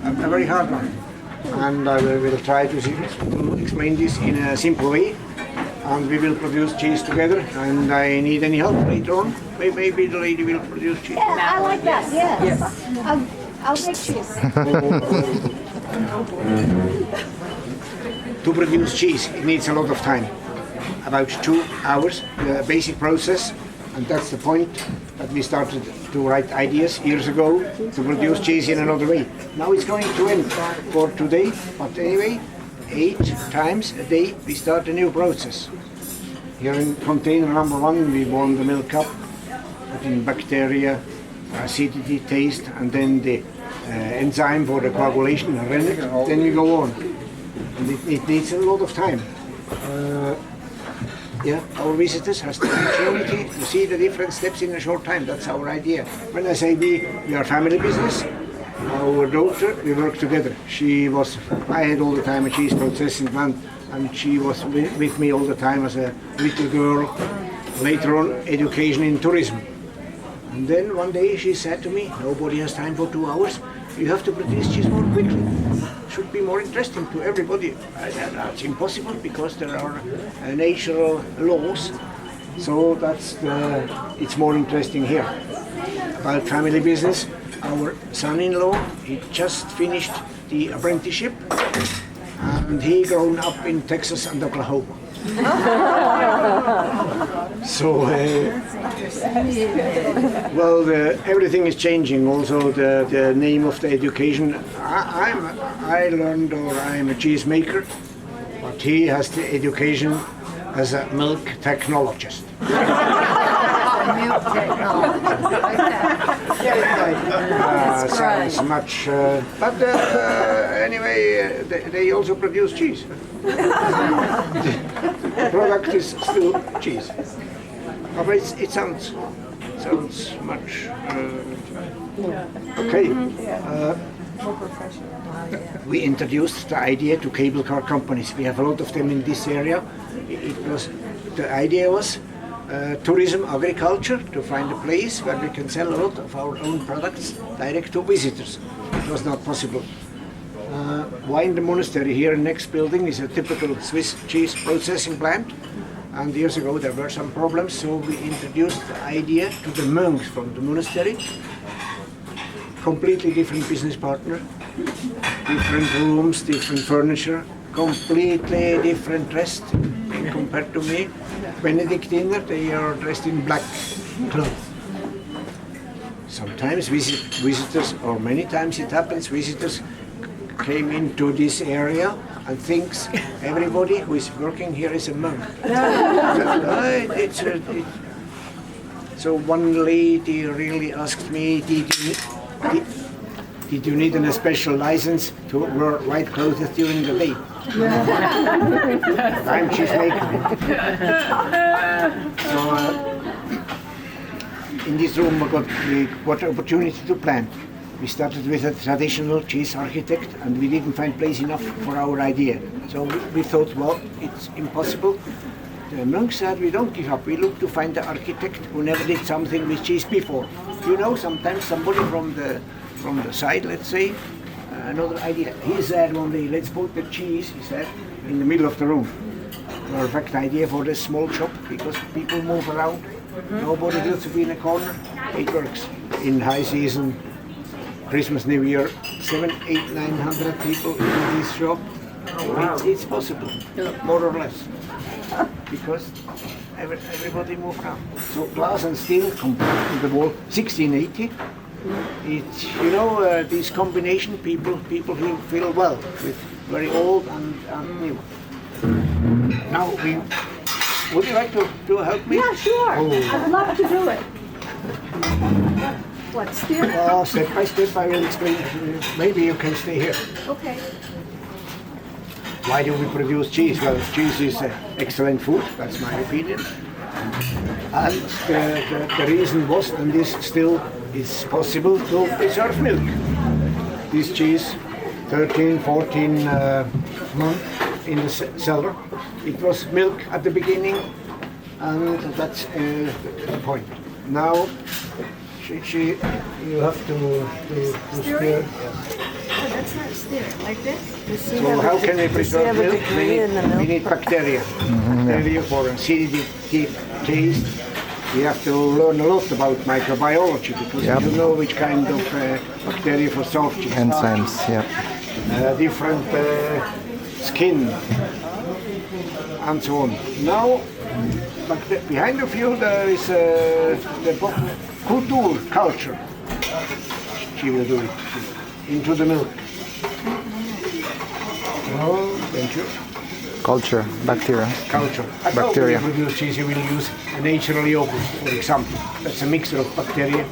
a very hard one. And I will try to explain this in a simple way. And we will produce cheese together. And I need any help later on. Maybe the lady will produce cheese. Yeah, I like that. Yes. I'll make cheese. To produce cheese, it needs a lot of time. About 2 hours, the basic process. And that's the point that we started to write ideas years ago to produce cheese in another way. Now it's going to end for today, but anyway, 8 times a day we start a new process. Here in container number 1 we warm the milk up, put in bacteria, acidity, taste, and then the enzyme for the coagulation, rennet. Then we go on. And it needs a lot of time. Yeah, our visitors has the opportunity to see the different steps in a short time. That's our idea. When I say we are family business. Our daughter, we work together. I had all the time a cheese processing plant, and she was with me all the time as a little girl. Later on, education in tourism. And then one day she said to me, nobody has time for 2 hours. You have to produce cheese more quickly. Should be more interesting to everybody. That's impossible because there are natural laws. So it's more interesting here. About family business, our son-in-law, he just finished the apprenticeship and he grown up in Texas and Oklahoma. So, everything is changing. Also, the name of the education. I learned, or I'm a cheese maker, but he has the education as a milk technologist. Milk technology. Sounds much, but anyway, they also produce cheese. The product is still cheese, but it sounds much okay. We introduced the idea to cable car companies. We have a lot of them in this area. The idea was tourism, agriculture, to find a place where we can sell a lot of our own products direct to visitors. It was not possible. Wine the monastery here in the next building is a typical Swiss cheese processing plant. And years ago there were some problems, so we introduced the idea to the monks from the monastery. Completely different business partner, different rooms, different furniture, completely different dressed compared to me. Benedictiner, they are dressed in black clothes. Sometimes visitors, or many times it happens, visitors came into this area and thinks everybody who is working here is a monk. So one lady really asked me, did you need a special license to wear white clothes during the day? I'm cheese maker. So in this room we got the opportunity to plant. We started with a traditional cheese architect and we didn't find place enough for our idea. So we thought, well, it's impossible. The monk said we don't give up. We look to find the architect who never did something with cheese before. You know, sometimes somebody from the side, let's say, another idea. He said one day, let's put the cheese, he said, in the middle of the room. Perfect idea for this small shop because people move around. Nobody wants to be in a corner. It works. In high season, Christmas, New Year, 700, 800, 900 people in this shop. It's possible, more or less, because everybody moves around. So glass and steel compared to the wall, 1680. It's, you know, this combination, people feel well with very old and new. Now, would you like to help me? Yeah, sure. Oh. I would love to do it. What, steel? Step by step I will explain. Maybe you can stay here. Okay. Why do we produce cheese? Well, cheese is excellent food, that's my opinion. And the reason was, and this still is possible, to preserve milk. This cheese, 13, 14 months in the cellar. It was milk at the beginning, and that's the point. Now, you have to stir. Oh, that's nice. works there, like this. So how can we preserve milk? We need bacteria. Bacteria for acidity, taste. We have to learn a lot about microbiology because we don't know which kind of bacteria for soft cheese. Enzymes, yeah. Different skin and so on. Now, behind of you there is the culture. She will do it into the milk. Oh, thank you. Culture, bacteria. Culture. Bacteria. When you produce cheese, you will use a natural yogurt, for example. That's a mixture of bacteria.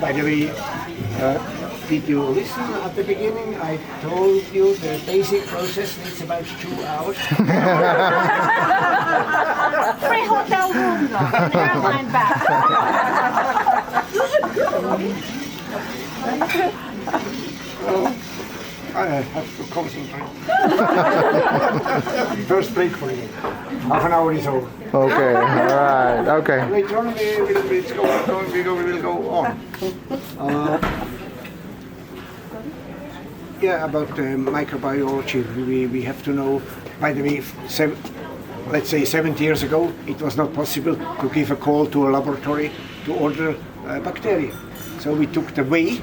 By the way, did you listen at the beginning? I told you the basic process needs about 2 hours. Free hotel room though, and airline back. I have to concentrate. First break for you. Half an hour is over. Okay, alright, okay. Later on we will go on. Yeah, about microbiology, we have to know, by the way, let's say 70 years ago, it was not possible to give a call to a laboratory to order bacteria. So we took the whey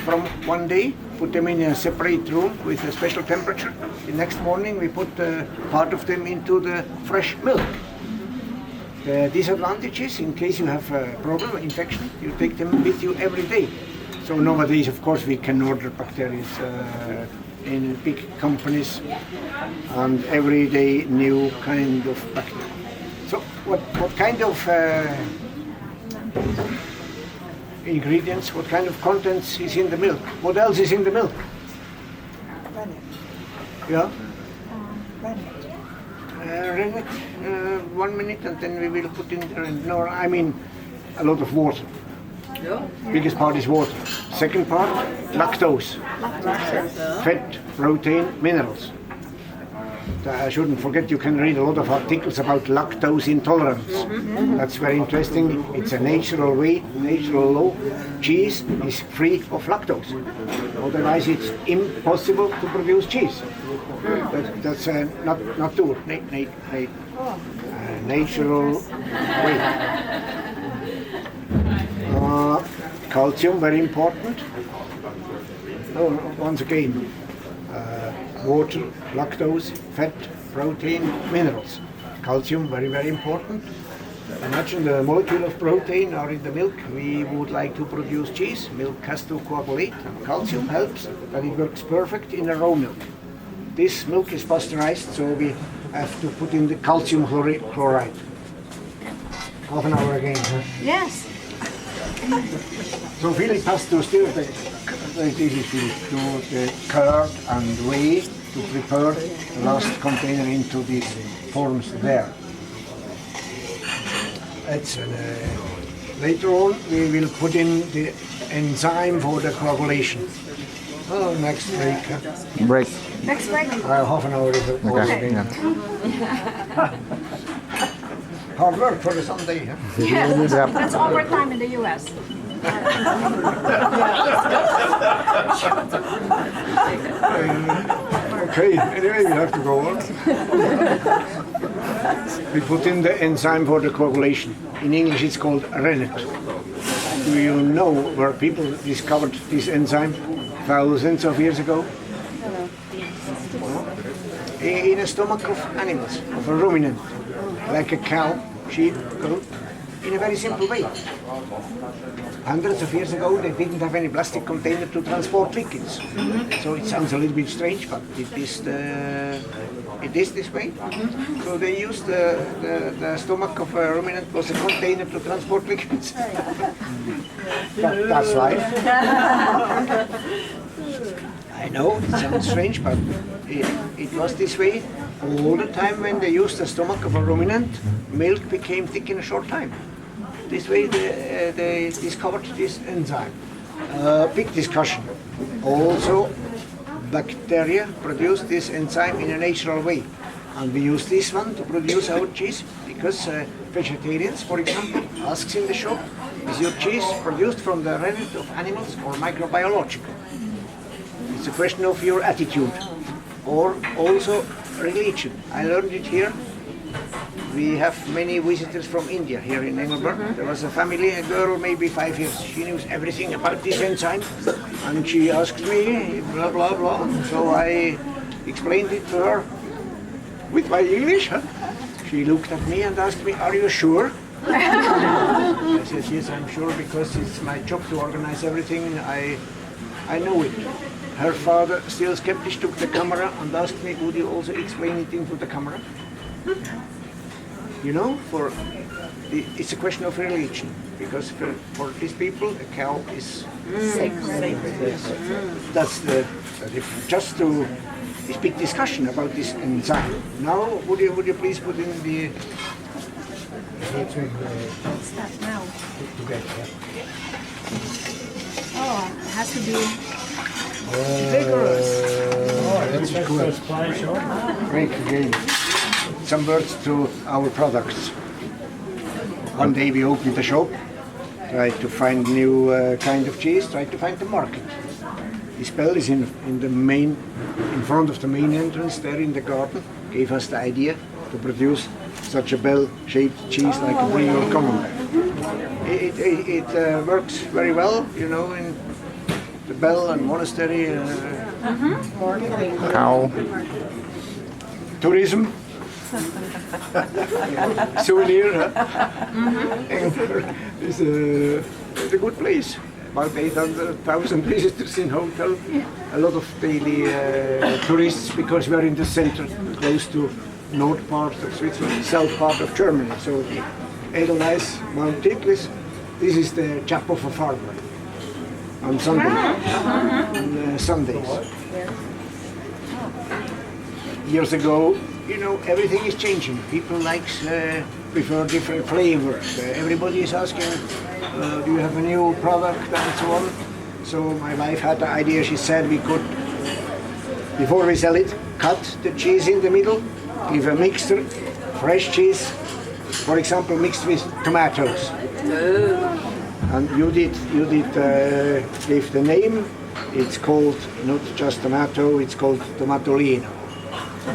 from one day, put them in a separate room with a special temperature. The next morning we put part of them into the fresh milk. The disadvantage is, in case you have a problem, infection, you take them with you every day. So nowadays, of course, we can order bacteria in big companies and every day new kind of bacteria. So what kind of ingredients, what kind of contents is in the milk? What else is in the milk? Rennet. Yeah? Rennet. Rennet, 1 minute and then we will put in the rennet. No, I mean a lot of water. Biggest part is water. Second part, lactose. Fat, protein, minerals. I shouldn't forget you can read a lot of articles about lactose intolerance. That's very interesting. It's a natural way, natural law. Cheese is free of lactose. Otherwise it's impossible to produce cheese. That's not true. Natural way. Calcium, very important. Once again, water, lactose, fat, protein, minerals. Calcium, very, very important. Imagine the molecule of protein are in the milk. We would like to produce cheese. Milk has to coagulate. Calcium helps, but it works perfect in a raw milk. This milk is pasteurized, so we have to put in the calcium chloride. Half an hour again, huh? Yes. So Philip has to stir the curd and whey to prepare the last container into these forms there. Later on we will put in the enzyme for the coagulation. Oh, next break. Huh? Break. Next break. Half an hour is over Okay. again. Hard work for the Sunday. Huh? Yes. Yep. That's overtime in the U.S. Okay, anyway, we have to go on. We put in the enzyme for the coagulation. In English it's called rennet. Do you know where people discovered this enzyme thousands of years ago? In the stomach of animals, of a ruminant, like a cow, sheep, goat, in a very simple way. Hundreds of years ago they didn't have any plastic container to transport liquids. So it sounds a little bit strange, but it is this way. So they used the stomach of a ruminant was a container to transport liquids. That's life. I know it sounds strange, but it was this way all the time. When they used the stomach of a ruminant, milk became thick in a short time. This way they discovered this enzyme. Big discussion. Also, bacteria produce this enzyme in a natural way. And we use this one to produce our cheese because vegetarians, for example, asks in the shop, is your cheese produced from the rennet of animals or microbiological? It's a question of your attitude, or also religion. I learned it here. We have many visitors from India here in Engelberg. There was a family, a girl, maybe 5 years. She knows everything about this enzyme, and she asked me, blah blah blah. So I explained it to her with my English. She looked at me and asked me, "Are you sure?" I said, "Yes, I'm sure, because it's my job to organize everything. I know it." Her father, still skeptic, took the camera and asked me, "Would you also explain it into the camera?" You know, it's a question of religion, because for these people, a cow is sacred. That's the difference. Just to this big discussion about this enzyme. Now, would you please put in the Start now. Oh, it has to be vigorous. that's good. Break again. Some words to our products. One day we opened the shop, tried to find new kind of cheese, tried to find the market. This bell is in front of the main entrance there in the garden. Gave us the idea to produce such a bell-shaped cheese like a Brie or Camembert. It works very well, you know, in the bell and monastery. Cow. Tourism. Souvenir. It's a good place. About 800,000 visitors in hotel. A lot of daily tourists, because we are in the center, close to north part of Switzerland, south part of Germany. So Edelweiss, Mount Titlis. This is the chap of a farmer on Sunday, on Sundays. Years ago, you know, everything is changing. People prefer different flavors. Everybody is asking, do you have a new product and so on. So my wife had the idea. She said we could, before we sell it, cut the cheese in the middle, give a mixture, fresh cheese, for example, mixed with tomatoes. And you did give the name. It's called not just tomato, it's called tomatolino.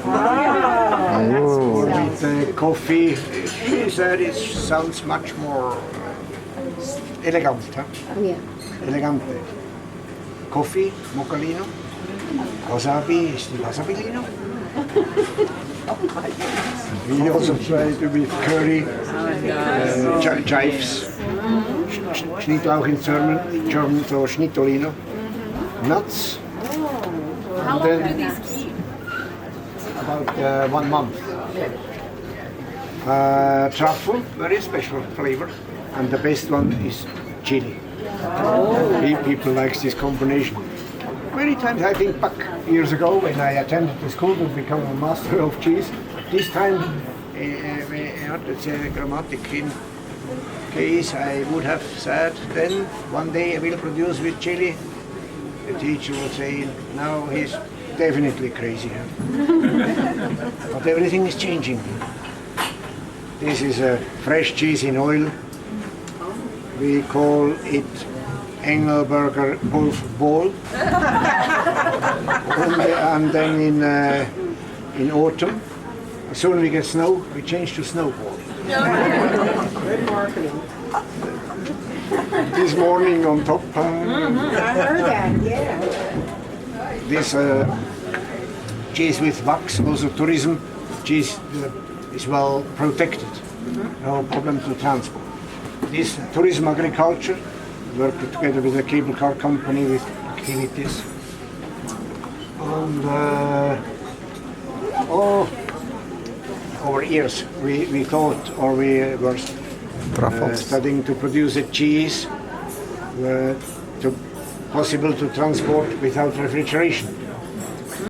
Or with coffee. She said it sounds much more elegant. Huh? Yeah. Elegante. Coffee, moccalino. Wasabi is the wasabilino. We also try to with curry, chives, Schnittlauch in German, so Schnittolino, nuts. How long do these keep? About 1 month. Truffle, very special flavor, and the best one is chili. People like this combination. Many times, I think back years ago when I attended the school to become a master of cheese, this time, let's say grammatic in case, I would have said then, one day I will produce with chili. The teacher would say, now he's definitely crazy. But everything is changing. This is a fresh cheese in oil. We call it Engelberger Wolf Ball. And then in autumn, as soon as we get snow, we change to snowball. Good marketing. This morning on top, I heard that, yeah. this cheese with wax, also tourism cheese is well protected. No problem to transport. This tourism agriculture, work together with a cable car company with activities. And over years we thought, or we were studying to produce a cheese possible to transport without refrigeration.